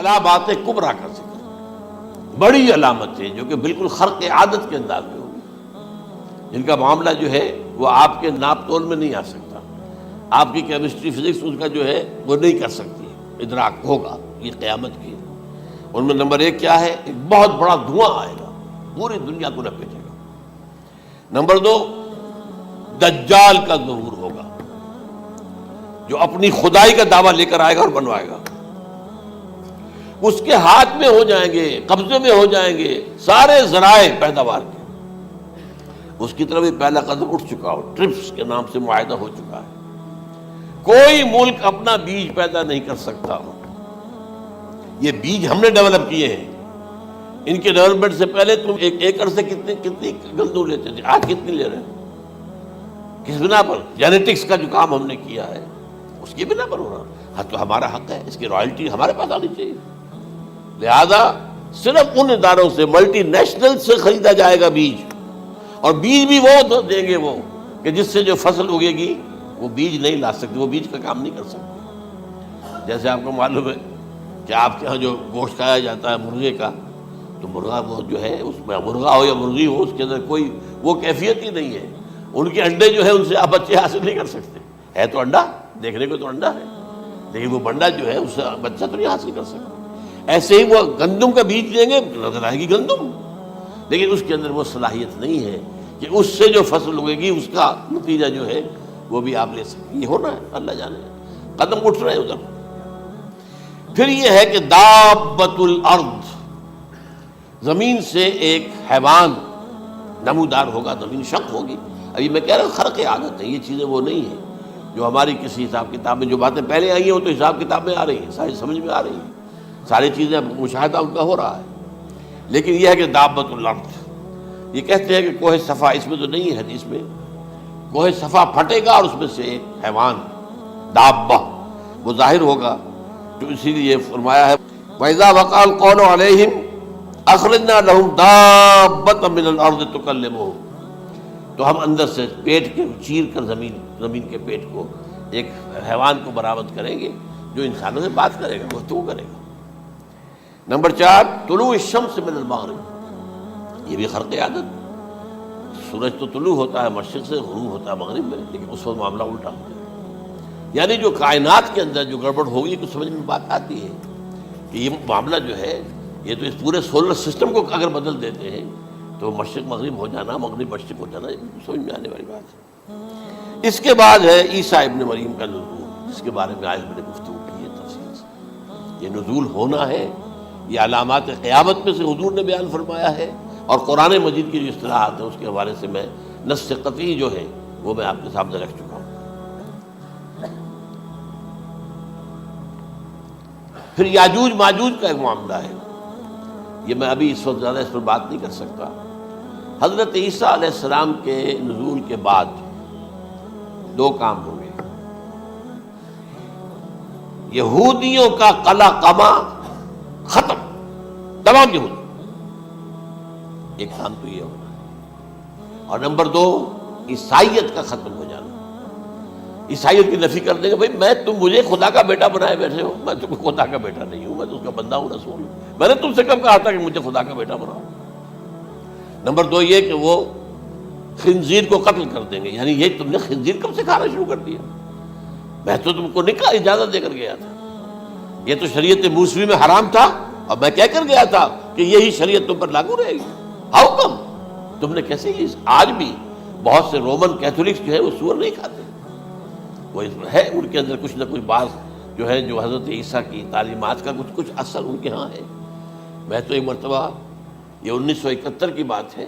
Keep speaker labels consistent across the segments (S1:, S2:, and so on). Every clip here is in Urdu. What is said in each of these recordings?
S1: علامات کبریٰ کا ذکر، بڑی علامتیں جو کہ بالکل خرق عادت کے انداز میں ہوگی، جن کا معاملہ جو ہے وہ آپ کے ناپ تول میں نہیں آ سکتا، آپ کی کیمسٹری فزکس اس کا جو ہے وہ نہیں کر سکتی، ادراک ہوگا یہ قیامت کی۔ ان میں نمبر ایک کیا ہے؟ ایک بہت بڑا دھواں آئے گا، پوری دنیا کو لپیٹے گا۔ نمبر دو، دجال کا ظہور ہوگا، جو اپنی خدائی کا دعویٰ لے کر آئے گا اور بنوائے گا۔ اس کے ہاتھ میں ہو جائیں گے، قبضے میں ہو جائیں گے سارے ذرائع پیداوار کے۔ اس کی طرف بھی پہلا قدم اٹھ چکا ہو، ٹرپس کے نام سے معاہدہ ہو چکا ہے۔ کوئی ملک اپنا بیج پیدا نہیں کر سکتا ہو، یہ بیج ہم نے ڈیولپ کیے ہیں۔ ان کے ڈیولپمنٹ سے پہلے تم ایک ایکڑ سے کتنی گندم لیتے تھے، آج کتنی لے رہے ہیں؟ کس بنا پر؟ جینیٹکس کا جو کام ہم نے کیا ہے اس کی بنا پر ہو رہا۔ ہاں تو ہمارا حق ہے، اس کی رائلٹی ہمارے پاس آنی چاہیے۔ لہذا صرف ان اداروں سے، ملٹی نیشنل سے خریدا جائے گا بیج، اور بیج بھی وہ دیں گے وہ کہ جس سے جو فصل اگے گی وہ بیج نہیں لا سکتی، وہ بیج کا کام نہیں کر سکتی۔ جیسے آپ کو معلوم ہے کہ آپ کے ہاں جو گوشت کھایا جاتا ہے مرغے کا، تو مرغا وہ جو ہے اس میں مرغا ہو یا مرغی ہو، اس کے اندر کوئی وہ کیفیت ہی نہیں ہے۔ ان کے انڈے جو ہے ان سے آپ بچے حاصل نہیں کر سکتے، ہے تو انڈا، دیکھنے کو تو انڈا ہے، لیکن وہ بنڈا جو ہے اس سے بچہ تو نہیں حاصل کر سکتا۔ ایسے ہی وہ گندم کا بیج دیں گے، نظر آئے گی گندم، لیکن اس کے اندر وہ صلاحیت نہیں ہے کہ اس سے جو فصل اگے گی اس کا نتیجہ جو ہے وہ بھی آپ لے سکیں۔ یہ ہونا ہے، اللہ جانے، قدم اٹھ رہے ہیں ادھر۔ پھر یہ ہے کہ دابۃ الارض، زمین سے ایک حیوان نمودار ہوگا، زمین شق ہوگی۔ ابھی میں کہہ رہا ہوں خرق عادت ہے، یہ چیزیں وہ نہیں ہیں جو ہماری کسی حساب کتاب میں، جو باتیں پہلے آئی ہیں وہ تو حساب کتاب میں آ رہی ہیں، ساری سمجھ میں آ رہی ہیں، ساری چیزیں مشاہدہ ان کا ہو رہا ہے۔ لیکن یہ ہے کہ دابۃ الارض، یہ کہتے ہیں کہ کوہ صفا، اس میں تو نہیں ہے حدیث میں، کوہ صفا پھٹے گا اور اس میں سے ایک حیوان دابہ وہ ظاہر ہوگا، تو اسی لیے فرمایا ہے وَإِذَا وَقَعَ الْقَوْلُ عَلَيْهِمْ أَخْرَجْنَا لَهُمْ دَابَّةً مِّنَ الْأَرْضِ تُكَلِّمُهُمْ، تو ہم اندر سے پیٹ کے چیر کر زمین کے پیٹ کو ایک حیوان کو برآمد کریں گے جو انسانوں سے بات کرے گا، گفتگو کرے گا۔ نمبر 4، طلوع الشمس من المغرب، یہ بھی خرق عادت، سورج تو طلوع ہوتا ہے مشرق سے، غروب ہوتا ہے مغرب میں، لیکن اس وقت معاملہ الٹا ہو جائے، یعنی جو کائنات کے اندر جو گڑبڑ ہوگی کچھ سمجھ میں بات آتی ہے کہ یہ معاملہ جو ہے، یہ تو اس پورے سولر سسٹم کو اگر بدل دیتے ہیں تو مشرق مغرب ہو جانا، مغرب مشرق ہو جانا، سمجھ میں آنے والی بات ہے۔ اس کے بعد ہے عیسیٰ ابن مریم کا نزول، جس کے بارے میں آج میں نے گفتگو کی ہے تفصیل سے۔ یہ نزول ہونا ہے، یہ علامات قیامت میں سے حضور نے بیان فرمایا ہے، اور قرآن مجید کی جو اصطلاحات ہیں اس کے حوالے سے میں نص قطعی جو ہے وہ میں آپ کے سامنے رکھ چکا ہوں۔ پھر یاجوج ماجوج کا ایک معاملہ ہے، یہ میں ابھی اس وقت زیادہ اس پر بات نہیں کر سکتا۔ حضرت عیسیٰ علیہ السلام کے نزول کے بعد دو کام ہوں گے، یہودیوں کا قلع قمع ختم، تمام یہود، ایک کام تو یہ ہونا ہے، اور نمبر 2 عیسائیت کا ختم ہو جانا، عیسائیت کی نفی کر دیں گے، بھائی تم مجھے خدا کا بیٹا بنائے بیٹھے ہو، میں تم خدا کا بیٹا نہیں ہوں، میں تو اس کا بندہ ہوں، رسول ہوں، میں نے تم سے کب کہا تھا کہ مجھے خدا کا بیٹا بناؤ۔ نمبر 2 یہ کہ وہ خنزیر کو قتل کر دیں گے، یعنی یہ تم نے خنزیر کب سے کھانا شروع کر دیا، میں تو تم کو نکاح اجازت دے کر گیا تھا، یہ تو شریعت موسوی میں حرام تھا، اور میں کہہ کر گیا تھا کہ یہی شریعت تم پر لاگو رہے گی، ہاؤ کم تم نے کیسے یہ؟ آج بھی بہت سے رومن کیتھولکس جو ہے وہ سور نہیں کھاتے، وہ ہے ان کے اندر کچھ نہ کچھ بعض جو ہے جو حضرت عیسیٰ کی تعلیمات کا کچھ اثر ان کے ہاں ہے۔ میں تو ایک مرتبہ، یہ 1971 کی بات ہے،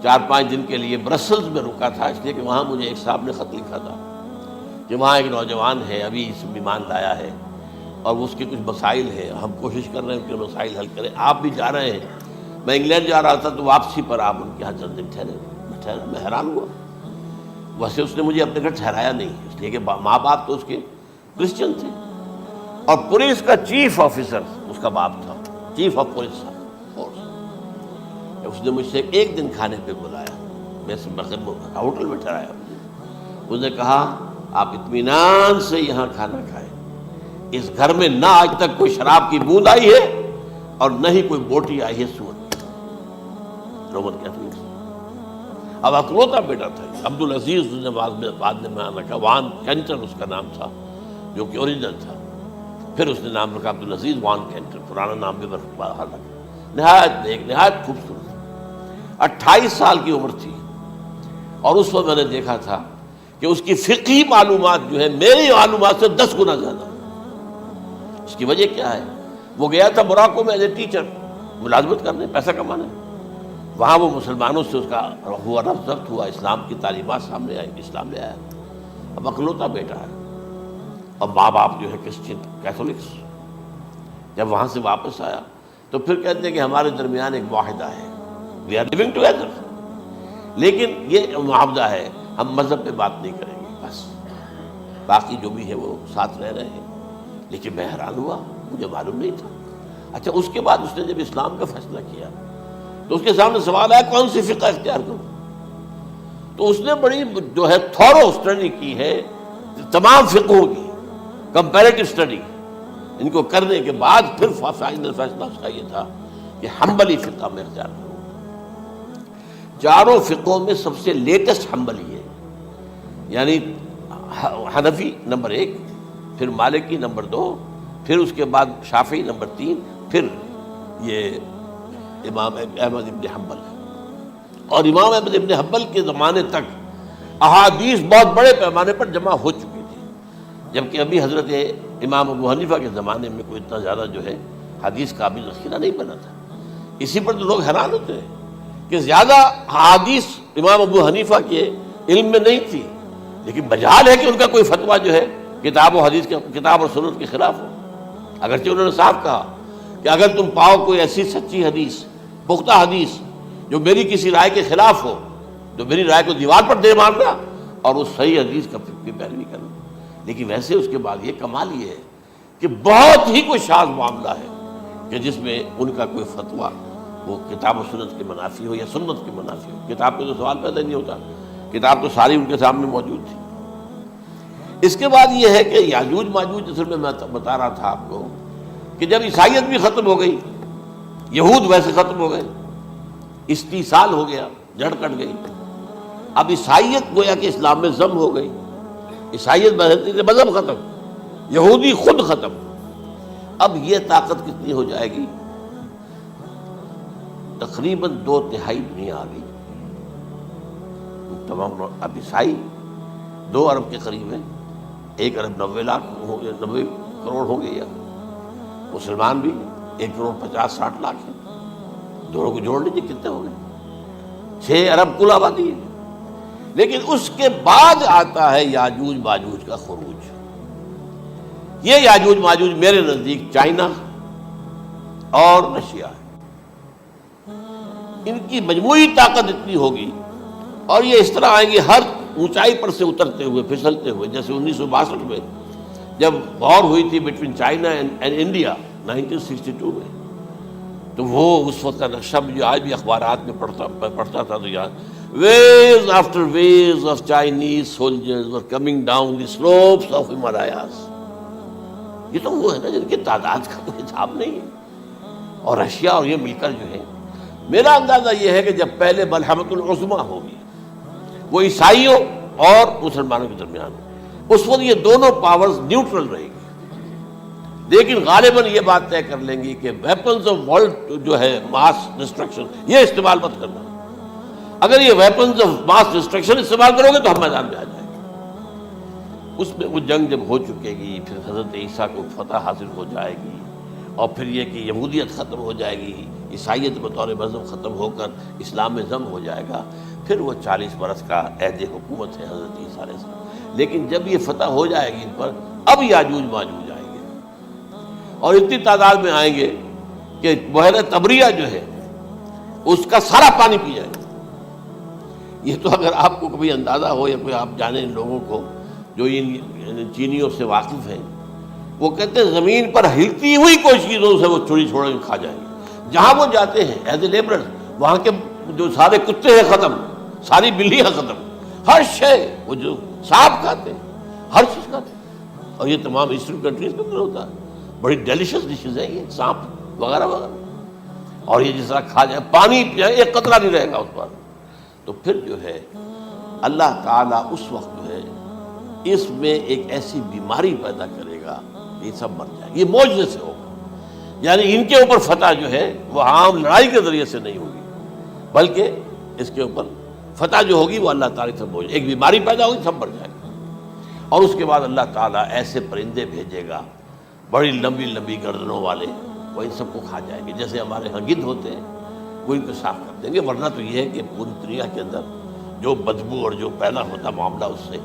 S1: 4-5 دن کے لیے برسلز میں رکا تھا، اس لیے کہ وہاں مجھے ایک صاحب نے خط لکھا تھا کہ وہاں ایک نوجوان ہے، ابھی اس ایمان لایا ہے، اور اس کے کچھ مسائل ہیں، ہم کوشش کر رہے ہیں ان کے مسائل حل کریں، آپ بھی جا رہے ہیں۔ میں انگلینڈ جا رہا تھا تو واپسی پر آپ ان کے یہاں چند دن ٹھہرے، میں حیران ہوا، ویسے اس نے مجھے اپنے گھر ٹھہرایا نہیں، اس لیے کہ ماں باپ تو اس کے کرسچن تھے، اور پولیس کا چیف آفیسر اس کا باپ تھا، چیف آف پولیس فورس۔ اس نے مجھ سے ایک دن کھانے پہ بلایا، میں ہوٹل میں ٹھہرایا، اس نے کہا آپ اطمینان سے یہاں کھانا کھائیں، اس گھر میں نہ آج تک کوئی شراب کی بوند آئی ہے اور نہ ہی کوئی بوٹی آئی ہے سور کی۔ رومن کیتھولک اب اکلوتا بیٹا تھا عبدالعزیز نے بعد میں نام رکھا، وان کینٹر اس کا نام تھا جو کہ اوریجنل تھا، پھر اس نے نام رکھا عبدالعزیز وان کینٹر، پرانا نام بھی باہر رکھا۔ نہایت نیک، نہایت خوبصورت، 28 سال کی عمر تھی، اور اس وقت میں نے دیکھا تھا کہ اس کی فقہی معلومات جو ہے میری معلومات سے 10 گنا زیادہ۔ اس کی وجہ کیا ہے؟ وہ گیا تھا موراکو میں ایز اے ٹیچر، ملازمت کرنے، پیسہ کمانے، وہاں وہ مسلمانوں سے اس کا ہوا رفت ضبط ہوا، اسلام کی تعلیمات سامنے آئی، اسلام لے آیا۔ اب اکلوتا بیٹا ہے، اور ماں باپ جو ہے کرسچن کیتھولکس۔ جب وہاں سے واپس آیا تو پھر کہتے ہیں کہ ہمارے درمیان ایک معاہدہ ہے، وی آر لیونگ ٹوگیدر، لیکن یہ معاہدہ ہے ہم مذہب پہ بات نہیں کریں گے، بس باقی جو بھی ہے وہ ساتھ رہ رہے ہیں۔ لیکن میں حیران ہوا، مجھے معلوم نہیں تھا۔ اچھا، اس کے بعد اس نے جب اسلام کا فیصلہ کیا تو اس کے سامنے سوال آیا کون سی فقہ اختیار کروں؟ تو اس نے بڑی جو ہے تھورو اسٹڈی کی ہے تمام فقہوں کی، کمپیریٹو اسٹڈی، ان کو کرنے کے بعد پھر فائنل فیصلہ اس کا یہ تھا کہ حنبلی فقہ میں اختیار کروں۔ چاروں فقہوں میں سب سے لیٹسٹ حنبلی ہے، یعنی حنفی نمبر 1، پھر مالکی نمبر 2، پھر اس کے بعد شافعی نمبر 3، پھر یہ امام احمد ابن حنبل ہے۔ اور امام احمد ابن حنبل کے زمانے تک احادیث بہت بڑے پیمانے پر جمع ہو چکی تھی، جبکہ ابھی حضرت امام ابو حنیفہ کے زمانے میں کوئی اتنا زیادہ جو ہے حدیث قابل ذخیرہ نہیں بنا تھا۔ اسی پر تو لوگ حیران ہوتے ہیں کہ زیادہ حدیث امام ابو حنیفہ کے علم میں نہیں تھی، لیکن بجال ہے کہ ان کا کوئی فتویٰ جو ہے کتاب و حدیث کے، کتاب اور سنت کے خلاف ہو۔ اگرچہ انہوں نے صاف کہا کہ اگر تم پاؤ کوئی ایسی سچی حدیث، پختہ حدیث جو میری کسی رائے کے خلاف ہو تو میری رائے کو دیوار پر دے مارنا اور اس صحیح حدیث کی پیروی کرنا۔ لیکن ویسے اس کے بعد یہ کمال یہ ہے کہ بہت ہی کوئی شاذ معاملہ ہے کہ جس میں ان کا کوئی فتویٰ وہ کتاب و سنت کے منافی ہو یا سنت کے منافی ہو۔ کتاب پہ تو سوال پیدا نہیں ہوتا، کتاب تو ساری ان کے سامنے موجود تھی۔ اس کے بعد یہ ہے کہ یاجوج ماجوج، جیسے میں بتا رہا تھا آپ کو کہ جب عیسائیت بھی ختم ہو گئی، یہود ویسے ختم ہو گئے، استیصال ہو گیا، جڑ کٹ گئی، اب عیسائیت گویا کہ اسلام میں ضم ہو گئی، عیسائیت مذہب ختم، یہودی خود ختم۔ اب یہ طاقت کتنی ہو جائے گی؟ تقریباً 2/3 دنیا آ گئی تمام۔ اب عیسائی 2 ارب کے قریب ہے، 1 ارب 90 لاکھ ہو گئے، 90 کروڑ ہو گئے، یا مسلمان بھی 1 کروڑ 50-60 لاکھ ہیں، دونوں کو جوڑ لیجیے کتنے ہو گئے، 6 ارب کل آبادی ہے۔ لیکن اس کے بعد آتا ہے یاجوج ماجوج کا خروج۔ یہ یاجوج ماجوج میرے نزدیک چائنا اور رشیا ہے، ان کی مجموعی طاقت اتنی ہوگی اور یہ اس طرح آئیں گے ہر اونچائی پر سے اترتے ہوئے، پھسلتے ہوئے، جیسے 1962 میں جب وار ہوئی تھی بٹوین چائنا اینڈ انڈیا 1962 میں، تو وہ اس وقت کا نقشہ جو آج بھی اخبارات میں پڑھتا تھا تو یاد، waves after waves of Chinese soldiers were coming down the slopes of Himalayas۔ یہ تو وہ ہے نا جن کی تعداد کا کوئی حساب نہیں ہے۔ اور رشیا اور یہ مل کر جو ہے، میرا اندازہ یہ ہے کہ جب پہلے ملحمۃ العظمیٰ ہوگی وہ عیسائیوں اور مسلمانوں کے درمیان، اس وقت یہ دونوں پاورز نیوٹرل رہے گی، لیکن غالباً یہ بات طے کر لیں گی کہ ویپنز آف ورلڈ جو ہے ماس ڈسٹرکشن، یہ استعمال مت کرنا۔ اگر یہ ویپنز آف ماس ڈسٹرکشن استعمال کرو گے تو ہم میدان میں آ جائیں گے۔ اس میں وہ جنگ جب ہو چکے گی، پھر حضرت عیسیٰ کو فتح حاصل ہو جائے گی، اور پھر یہ کہ یہودیت ختم ہو جائے گی، عیسائیت بطور مذہب ختم ہو کر اسلام میں ضم ہو جائے گا، پھر وہ 40 برس کا عہد حکومت ہے حضرت عیسیٰ علیہ السلام۔ لیکن جب یہ فتح ہو جائے گی ان پر، اب یاجوج ماجوج آئیں گے، اور اتنی تعداد میں آئیں گے کہ بحیرہ طبریہ جو ہے اس کا سارا پانی پی جائے گا۔ یہ تو اگر آپ کو کبھی اندازہ ہو یا کوئی آپ جانیں ان لوگوں کو جو ان چینیوں سے واقف ہیں، وہ کہتے ہیں زمین پر ہلتی ہوئی کوئی چیزوں سے وہ چوری چھوڑ کے کھا جائیں گے۔ جہاں وہ جاتے ہیں ایز اے لیبرر، وہاں کے جو سارے کتے ہیں ختم، ساری بلیاں ختم، ہر شے، وہ جو سانپ کھاتے ہیں، ہر چیز کھاتے ہیں۔ اور یہ تمام ایسٹرن کنٹریز کے اندر ہوتا ہے. بڑی ڈیلیشیس ڈشز ہیں یہ، سانپ وغیرہ وغیرہ. اور یہ جس طرح کھا جائے، پانی پی جائے، ایک قطرہ نہیں رہے گا اس پر. تو پھر جو ہے اللہ تعالیٰ اس وقت جو ہے اس میں ایک ایسی بیماری پیدا کرے گا کہ یہ سب مر جائے. یہ معجزے سے ہوگا. یعنی ان کے اوپر فتح جو ہے وہ عام لڑائی کے ذریعے سے نہیں ہوگی، بلکہ اس کے اوپر فتح جو ہوگی وہ اللہ تعالیٰ سے ہوگی. ایک بیماری پیدا ہوگی، سب مر جائے گا. اور اس کے بعد اللہ تعالیٰ ایسے پرندے بھیجے گا بڑی لمبی لمبی گردنوں والے، وہ ان سب کو کھا جائیں گے. جیسے ہمارے ہاں گدھ ہوتے ہیں وہ ان کو صاف کر دیں گے. ورنہ تو یہ ہے کہ پوری دنیا کے اندر جو بدبو اور جو پیدا ہوتا معاملہ اس سے،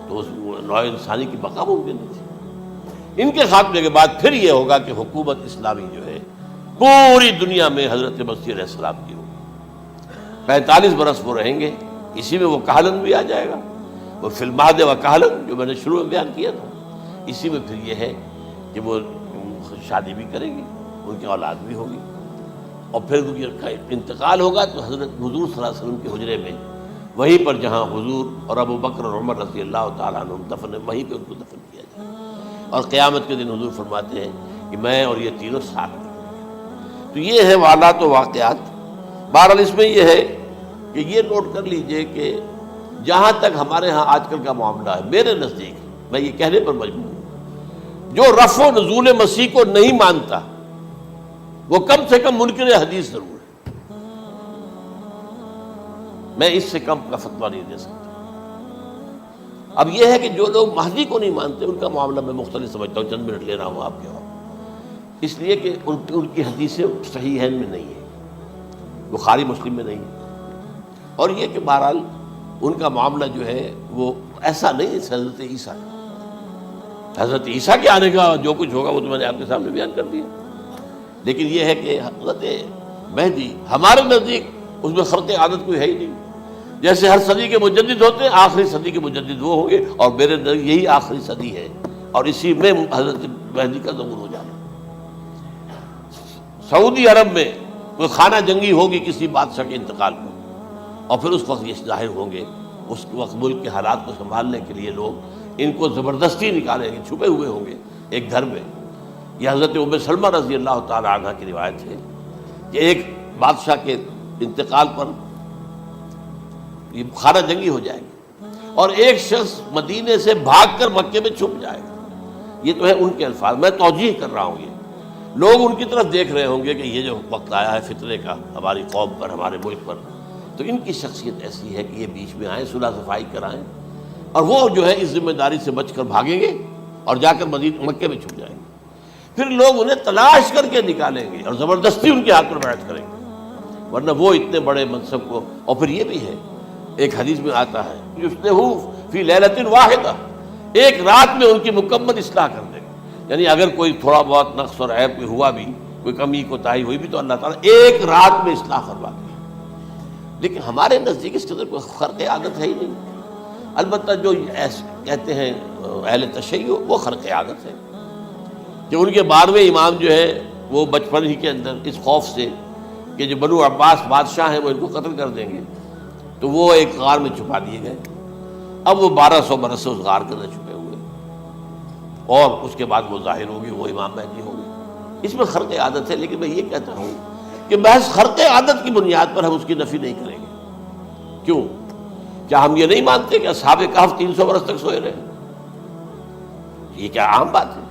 S1: تو اس نوع انسانی کی بقا ممکن نہیں تھی. ان کے خاتمے کے بعد پھر یہ ہوگا کہ حکومت اسلامی جو ہے پوری دنیا میں حضرت مسیح علیہ السلام کی ہوگی. 45 برس وہ رہیں گے. اسی میں وہ کہلن بھی آ جائے گا. وہ فی المہد و کہلن جو میں نے شروع میں بیان کیا تھا، اسی میں پھر یہ ہے کہ وہ شادی بھی کرے گی، ان کی اولاد بھی ہوگی. اور پھر ان کا انتقال ہوگا تو حضرت حضور صلی اللہ علیہ وسلم کے حجرے میں، وہیں پر جہاں حضور اور ابو بکر اور عمر رضی اللہ تعالیٰ عنہ دفن ہے، وہیں پہ ان کو دفن کیا جائے. اور قیامت کے دن حضور فرماتے ہیں کہ میں اور یہ تینوں ساتھ ہیں. تو یہ ہے حالات و واقعات. بہرحال اس میں یہ ہے کہ یہ نوٹ کر لیجئے کہ جہاں تک ہمارے ہاں آج کل کا معاملہ ہے، میرے نزدیک میں یہ کہنے پر مجبور ہوں، جو رفع و نزول مسیح کو نہیں مانتا وہ کم سے کم منکر حدیث ضرور ہے. میں اس سے کم کا فتویٰ نہیں دے سکتا. اب یہ ہے کہ جو لوگ مہدی کو نہیں مانتے ان کا معاملہ میں مختلف سمجھتا ہوں. چند منٹ لے رہا ہوں آپ کے وہاں، اس لیے کہ ان کی حدیثیں صحیحین میں نہیں ہیں، بخاری مسلم میں نہیں. اور یہ کہ بہرحال ان کا معاملہ جو ہے وہ ایسا نہیں ہے حضرت عیسیٰ کا. حضرت عیسیٰ کے آنے کا جو کچھ ہوگا وہ تو میں نے آپ کے سامنے بیان کر دیا. لیکن یہ ہے کہ حضرت مہدی ہمارے نزدیک اس میں خرق عادت کوئی ہے ہی نہیں. جیسے ہر صدی کے مجدد ہوتے ہیں، آخری صدی کے مجدد وہ ہوں گے، اور میرے نزدیک یہی آخری صدی ہے اور اسی میں حضرت مہدی کا ظہور ہو جانا. سعودی عرب میں کوئی خانہ جنگی ہوگی کسی بادشاہ کے انتقال پر، اور پھر اس وقت یہ ظاہر ہوں گے. اس وقت ملک کے حالات کو سنبھالنے کے لیے لوگ ان کو زبردستی نکالیں گے، چھپے ہوئے ہوں گے ایک گھر میں. یہ حضرت ام سلمہ رضی اللہ تعالی عنہ کی روایت ہے کہ ایک بادشاہ کے انتقال پر یہ خانہ جنگی ہو جائے گی اور ایک شخص مدینے سے بھاگ کر مکے میں چھپ جائے گا. یہ تو ہے ان کے الفاظ، میں توجیہ کر رہا ہوں. یہ لوگ ان کی طرف دیکھ رہے ہوں گے کہ یہ جو وقت آیا ہے فتنے کا ہماری قوم پر، ہمارے ملک پر، تو ان کی شخصیت ایسی ہے کہ یہ بیچ میں آئیں، صلح صفائی کرائیں، اور وہ جو ہے اس ذمہ داری سے بچ کر بھاگیں گے اور جا کر مکے میں چھپ جائیں گے. پھر لوگ انہیں تلاش کر کے نکالیں گے اور زبردستی ان کے ہاتھ پر بیعت کریں گے، ورنہ وہ اتنے بڑے منصب کو. اور پھر یہ بھی ہے، ایک حدیث میں آتا ہے یصلحوا فی لیلۃ واحدہ، ایک رات میں ان کی مکمل اصلاح کر دے گا. یعنی اگر کوئی تھوڑا بہت نقص اور عیب کوئی ہوا بھی، کوئی کمی کوتاہی ہوئی بھی، تو اللہ تعالیٰ ایک رات میں اصلاح کروا دے. لیکن ہمارے نزدیک اس قدر کوئی خرق عادت ہے ہی نہیں. البتہ جو کہتے ہیں اہل تشیع، وہ خرق عادت ہے کہ ان کے 12ویں امام جو ہے وہ بچپن ہی کے اندر اس خوف سے کہ جو بنو عباس بادشاہ ہیں وہ ان کو قتل کر دیں گے، تو وہ ایک غار میں چھپا دیے گئے. اب وہ 1200 برس سے اس غار کے اندر چھپے ہوئے، اور اس کے بعد وہ ظاہر ہوگی، وہ امام مہدی ہوگی. اس میں خرق عادت ہے. لیکن میں یہ کہتا ہوں کہ محض خرق عادت کی بنیاد پر ہم اس کی نفی نہیں کریں گے. کیوں؟ کیا ہم یہ نہیں مانتے کہ اصحاب کہف 300 برس تک سوئے رہے؟ یہ کیا عام بات ہے؟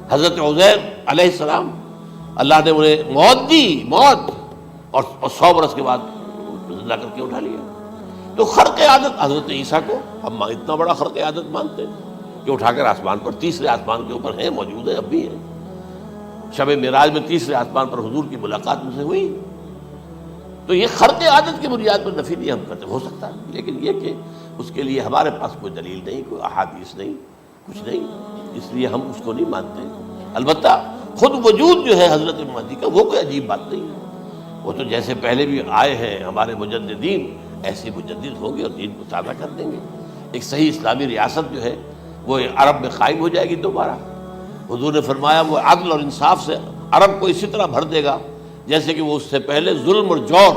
S1: حضرت عزیر علیہ السلام اللہ نے انہیں موت دی، موت، اور 100 برس کے بعد زندہ کر کے اٹھا لیا. تو خرق عادت حضرت عیسیٰ کو ہم اتنا بڑا خرق عادت مانتے ہیں کہ اٹھا کر آسمان پر، تیسرے آسمان کے اوپر ہیں، موجود ہیں، اب بھی ہیں. شب معراج میں تیسرے آسمان پر حضور کی ملاقات میں سے ہوئی. تو یہ خرق عادت کی بنیاد پر نفی نہیں ہم کرتے. ہو سکتا ہے، لیکن یہ کہ اس کے لیے ہمارے پاس کوئی دلیل نہیں، کوئی احادیث نہیں، کچھ نہیں، اس لیے ہم اس کو نہیں مانتے. البتہ خود وجود جو ہے حضرت مہدی کا وہ کوئی عجیب بات نہیں ہے. وہ تو جیسے پہلے بھی آئے ہیں ہمارے مجددین، ایسے مجدد ہوں گے اور دین کو تازہ کر دیں گے. ایک صحیح اسلامی ریاست جو ہے وہ عرب میں قائم ہو جائے گی دوبارہ. حضور نے فرمایا وہ عدل اور انصاف سے عرب کو اسی طرح بھر دے گا جیسے کہ وہ اس سے پہلے ظلم اور جور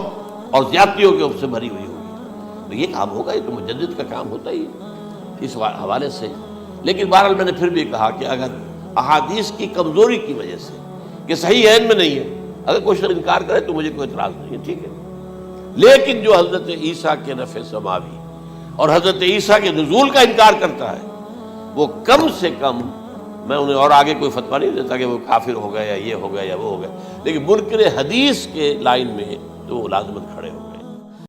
S1: اور زیادتیوں کے اوپر سے بھری ہوئی ہوگی. تو یہ کام ہوگا، یہ تو مجدد کا کام ہوتا ہی ہے اس حوالے سے. لیکن بہرحال میں نے پھر بھی کہا کہ اگر احادیث کی کمزوری کی وجہ سے کہ صحیح عین میں نہیں ہے، اگر کوئی شخص انکار کرے تو مجھے کوئی اعتراض نہیں ہے، ٹھیک ہے، لیکن جو حضرت عیسیٰ کے نفع سماوی اور حضرت عیسیٰ کے نزول کا انکار کرتا ہے وہ کم سے کم، میں انہیں اور آگے کوئی فتویٰ نہیں دیتا کہ وہ کافر ہو گیا یا یہ ہو گیا یا وہ ہو گیا، لیکن منکر حدیث کے لائن میں تو وہ لازمت کھڑے ہو۔